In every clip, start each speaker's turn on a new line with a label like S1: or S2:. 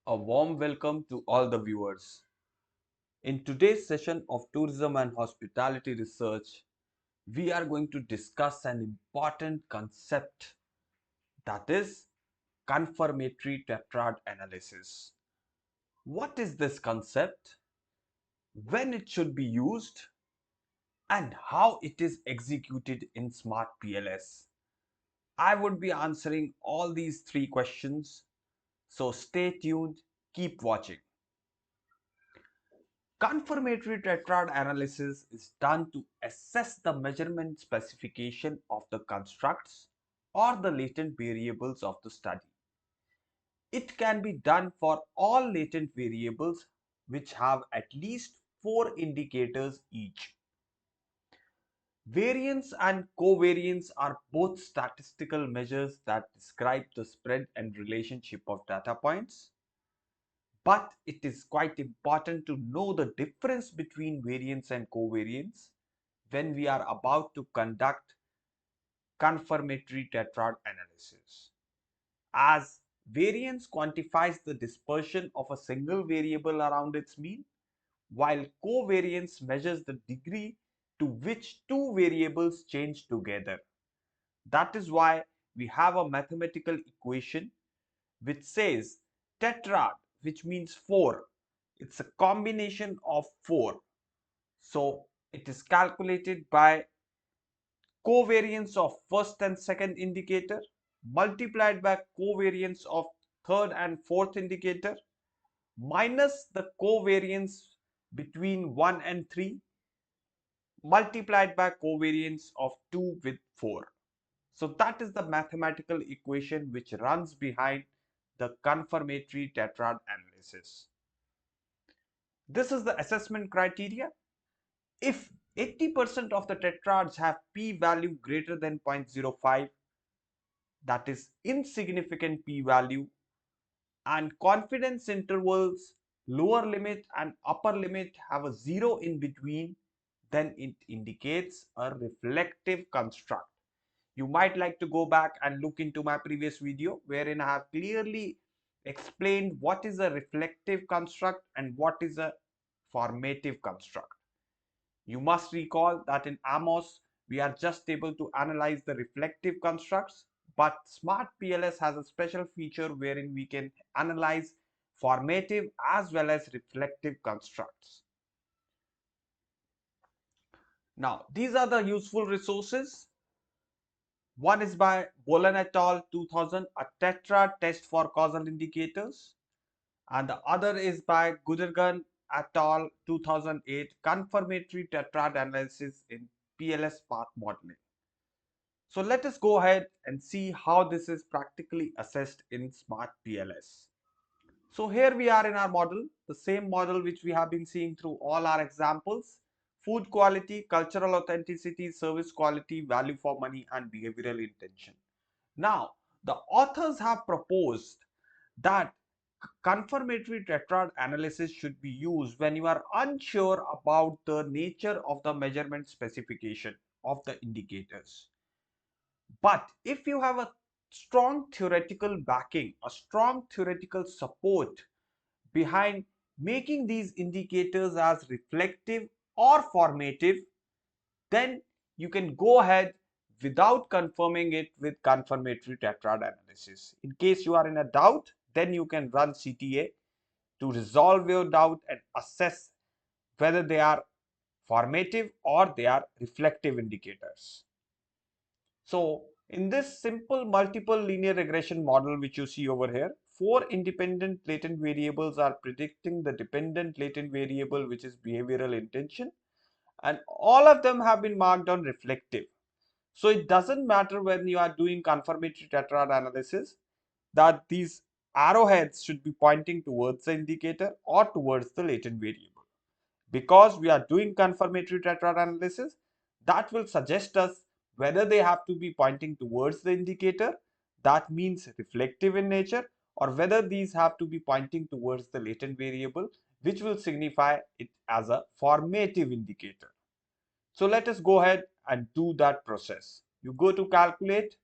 S1: A warm welcome to all the viewers. In today's session of Tourism and Hospitality Research, we are going to discuss an important concept, that is confirmatory tetrad analysis. What is this concept? When it should be used? And how it is executed in SmartPLS? I would be answering all these three questions, so stay tuned, keep watching. Confirmatory tetrad analysis is done to assess the measurement specification of the constructs or the latent variables of the study. It can be done for all latent variables which have at least 4 indicators each. Variance and covariance are both statistical measures that describe the spread and relationship of data points. But it is quite important to know the difference between variance and covariance when we are about to conduct confirmatory tetrad analysis. As variance quantifies the dispersion of a single variable around its mean, while covariance measures the degree to which two variables change together. That is why we have a mathematical equation which says tetrad, which means 4. It's a combination of 4. So it is calculated by covariance of first and second indicator multiplied by covariance of third and fourth indicator minus the covariance between 1 and 3 multiplied by covariance of 2 with 4. So that is the mathematical equation which runs behind the confirmatory tetrad analysis. This is the assessment criteria. If 80% of the tetrads have p-value greater than 0.05, that is insignificant p-value, and confidence intervals lower limit and upper limit have a 0 in between, then it indicates a reflective construct. You might like to go back and look into my previous video wherein I have clearly explained what is a reflective construct and what is a formative construct. You must recall that in Amos, we are just able to analyze the reflective constructs, but SmartPLS has a special feature wherein we can analyze formative as well as reflective constructs. Now, these are the useful resources. One is by Bolan et al. 2000, a tetrad test for causal indicators, and the other is by Gudergan et al. 2008, confirmatory tetrad analysis in PLS path modeling. So let us go ahead and see how this is practically assessed in SmartPLS. So here we are in our model, the same model which we have been seeing through all our examples: food quality, cultural authenticity, service quality, value for money, and behavioral intention. Now, the authors have proposed that confirmatory tetrad analysis should be used when you are unsure about the nature of the measurement specification of the indicators. But if you have a strong theoretical backing, a strong theoretical support behind making these indicators as reflective or formative, then you can go ahead without confirming it with confirmatory tetrad analysis. In case you are in a doubt, then you can run CTA to resolve your doubt and assess whether they are formative or they are reflective indicators. So in this simple multiple linear regression model which you see over here, 4 independent latent variables are predicting the dependent latent variable, which is behavioral intention, and all of them have been marked on reflective. So it doesn't matter when you are doing confirmatory tetrad analysis that these arrowheads should be pointing towards the indicator or towards the latent variable. Because we are doing confirmatory tetrad analysis, that will suggest us whether they have to be pointing towards the indicator, that means reflective in nature, or whether these have to be pointing towards the latent variable, which will signify it as a formative indicator. So let us go ahead and do that process. You go to calculate,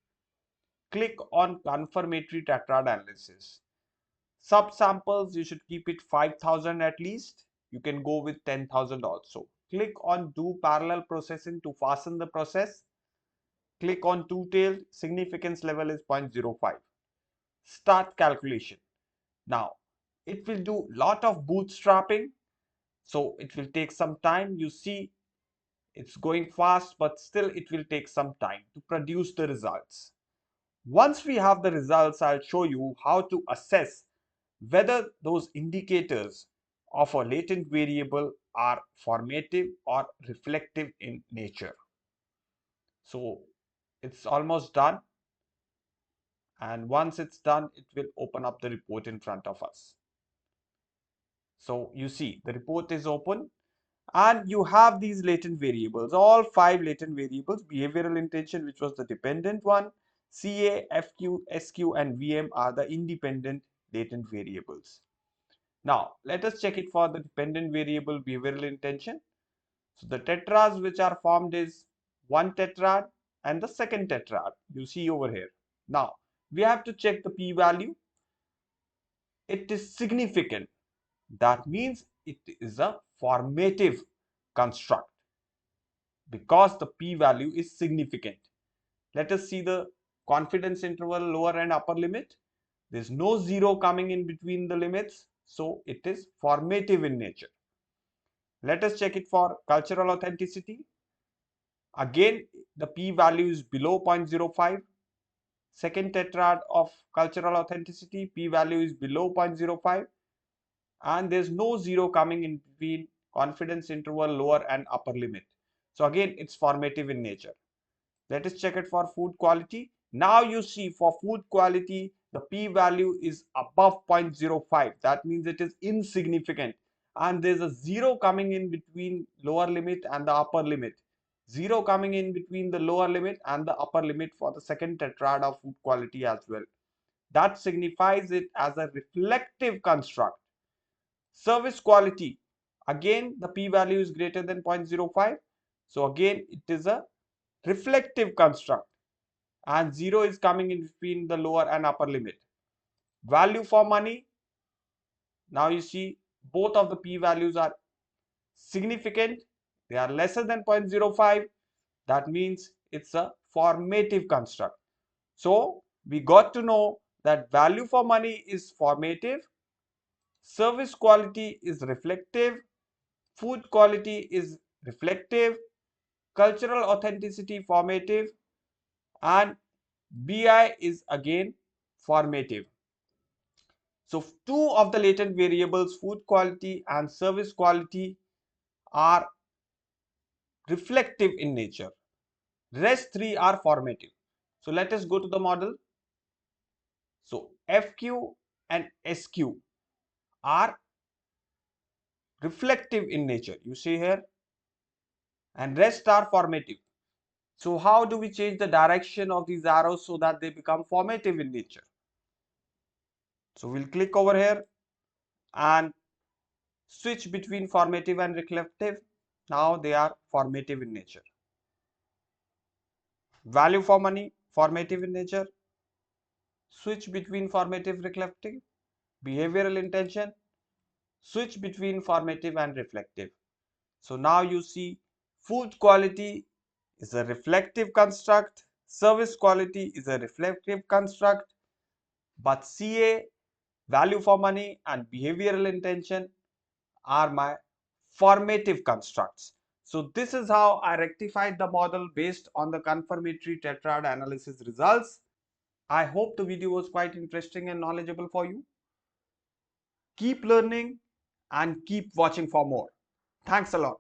S1: click on confirmatory tetrad analysis. Subsamples, you should keep it 5,000 at least. You can go with 10,000 also. Click on do parallel processing to fasten the process. Click on two-tailed, significance level is 0.05. Start calculation. Now, it will do lot of bootstrapping, so it will take some time. You see, it's going fast, but still it will take some time to produce the results. Once we have the results, I'll show you how to assess whether those indicators of a latent variable are formative or reflective in nature. So it's almost done, and once it's done, it will open up the report in front of us. So you see the report is open, and you have these latent variables, all 5 latent variables. Behavioral intention, which was the dependent one, CA, FQ, SQ and VM are the independent latent variables. Now let us check it for the dependent variable behavioral intention. So the tetrads which are formed is one tetrad and the second tetrad, you see over here. Now we have to check the p-value. It is significant. That means it is a formative construct because the p-value is significant. Let us see the confidence interval lower and upper limit. There is no zero coming in between the limits, so it is formative in nature. Let us check it for cultural authenticity. Again, the p-value is below 0.05. Second tetrad of cultural authenticity, p-value is below 0.05. And there's no zero coming in between confidence interval lower and upper limit. So again, it's formative in nature. Let us check it for food quality. Now you see for food quality, the p-value is above 0.05. That means it is insignificant. And there's a zero coming in between lower limit and the upper limit. Zero coming in between the lower limit and the upper limit for the second tetrad of food quality as well. That signifies it as a reflective construct. Service quality, again the p-value is greater than 0.05. So again it is a reflective construct and 0 is coming in between the lower and upper limit. Value for money, now you see both of the p-values are significant. They are lesser than 0.05. That means it's a formative construct. So we got to know that value for money is formative, service quality is reflective, food quality is reflective, cultural authenticity formative, and BI is again formative. So two of the latent variables, food quality and service quality, are reflective in nature. Rest three are formative. So let us go to the model. So FQ and SQ are reflective in nature, you see here, and rest are formative. So how do we change the direction of these arrows so that they become formative in nature? So we'll click over here and switch between formative and reflective. Now they are formative in nature. Value for money, formative in nature. Switch between formative, reflective. Behavioral intention, switch between formative and reflective. So now you see food quality is a reflective construct, service quality is a reflective construct, but CA, value for money and behavioral intention are my formative constructs. So this is how I rectified the model based on the confirmatory tetrad analysis results. I hope the video was quite interesting and knowledgeable for you. Keep learning and keep watching for more. Thanks a lot.